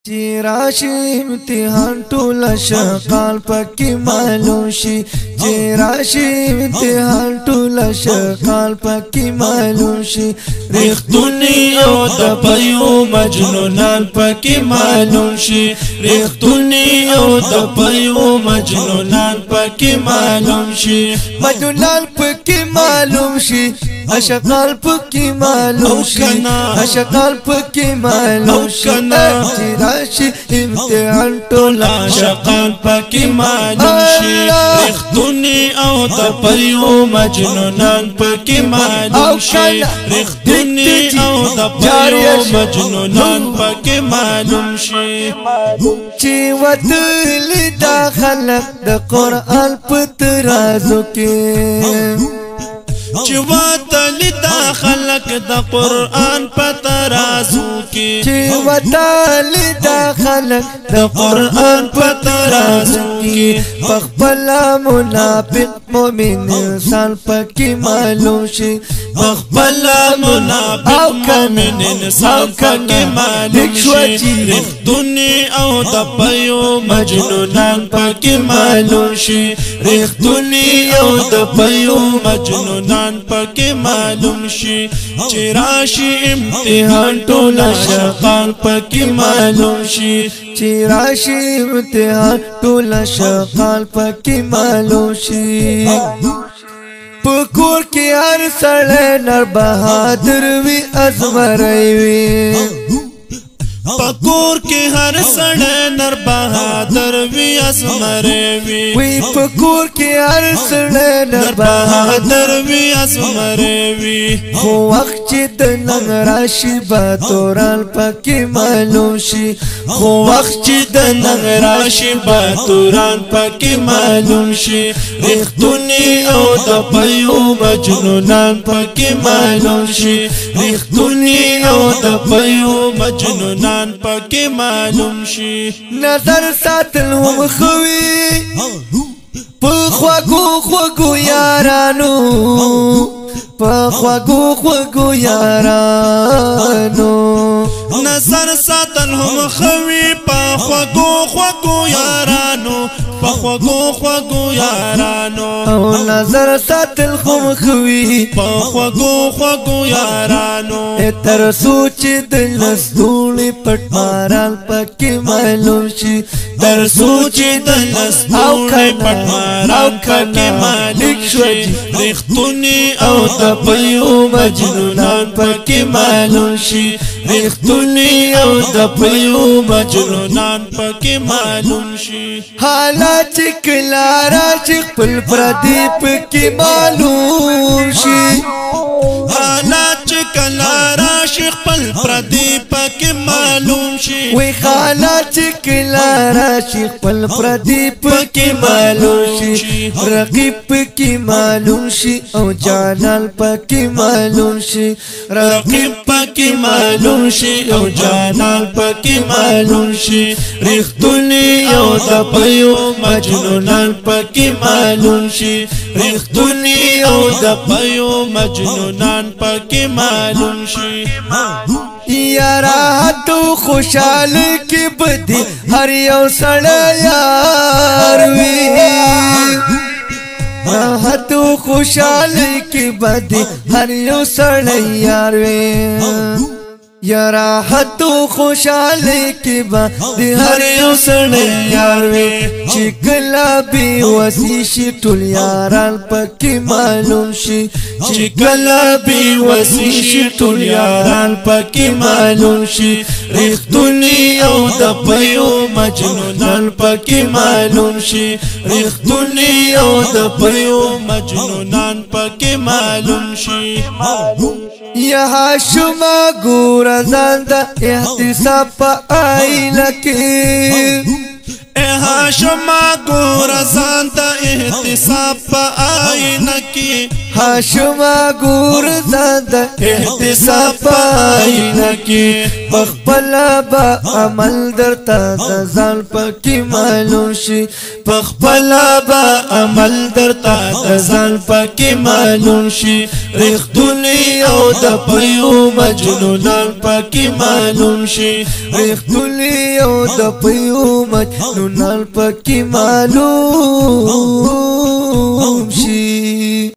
چې راشي امتحان ټول شقال پکې معلوم شي چې راشي امتحان ټول شقال پکې معلوم شي رښتونی او د پيو مجنونان پکې معلوم شي رښتونی او د پيو مجنونان پکې معلوم شي مجنونان پکې معلوم شي اشقال پکې معلوم شي اشقال پکې معلوم شي چې راشي امتحان ټول اشقال پکې معلوم شي رښتونی او د پيو مجنونان پکې معلوم شي رښتونی او د پيو مجنونان پکې معلوم شي چې وتل دا خلق د قرآن په ترازو کې چې وتل دا خلق د قرآن په ترازو کې چې وتل دا خلق د قرآن په ترازو کې خپل منافق مؤمن انسان پکې معلوم شي خپل منافق مؤمن انسان پکې معلوم شي رښتونی او د پيو مجنونان پکې معلوم شي رښتونی او د پيو مجنونان پکې معلوم شي چې راشي امتحان ټول شقال پکې معلوم شي چې راشي امتحان ټول شقال پکې معلوم شي پکور کې هر سړی نر بهادر وي ازمرای وي پکور کې هر سړی نر بهادر وي ازمرای وي پکور کې هر سړی نر بهادر وي ازمرای وي خو وخت چې د نن راشي به توران پکې معلوم شي خو وخت چې د نن راشي به توران پکې معلوم شي رښتونی او د پيو مجنونان پکې معلوم شي رښتونی او د پيو مجنونان پکې معلوم شي نظر ساتل هم خوي په خواږو یارانو په خواږو یارانو نظر ساتل هم خوي په خواږو یارانو په خواږو یارانو او نظر ساتل هم خوي په خواږو یارانو تر سوچ د لستوړي پټ مارال پکې معلوم شي تر سوچ د لستوړي پټ مارال پکې معلوم شي رښتونی او د پيو مجنونان پکې معلوم شي رښتونی او د پيو مجنونان پکې معلوم شي حالات کلارا چې خپل پردي پکې معلوم شي حالات کلارا چې خپل پردي پکې معلوم شي وی حالات کلارا چې خپل پردي پکې معلوم شي رقیب پکې معلوم شي او جانان پکې معلوم شي رقیب پکې معلوم شي او جانان پکې معلوم شي رښتونی او د پيو مجنونان پکې معلوم شي رښتونی او د پيو مجنونان پکې معلوم شي یارا تو خوشحال کې بدی هر یو سړی یار وي تو خوشحال کې بدی هر یو سړی یار وي یارا تو خوشحال کې بدی هر یو سړی یار وي چې کله بي وسی شي ټول یاران پکې معلوم شي چې کله بي وسی شي ټول یاران پکې معلوم شي رښتونی او د پيو مجنونان پکې معلوم شي رښتونی او د پيو مجنونان پکې معلوم شي یا شما ګور ځان د احتساب په آینه کې شما ګور ځان د احتساب په آینه کی هاشما ګور زاد احتساب پاینا کی پخپلا با عمل درتا د ځان پکې معلوم شي پخپلا با عمل درتا د ځان پکې معلوم شي رښتونی او د پیو مجنونان پکې معلوم شي رښتونی او د پیو مجنونان پکې معلوم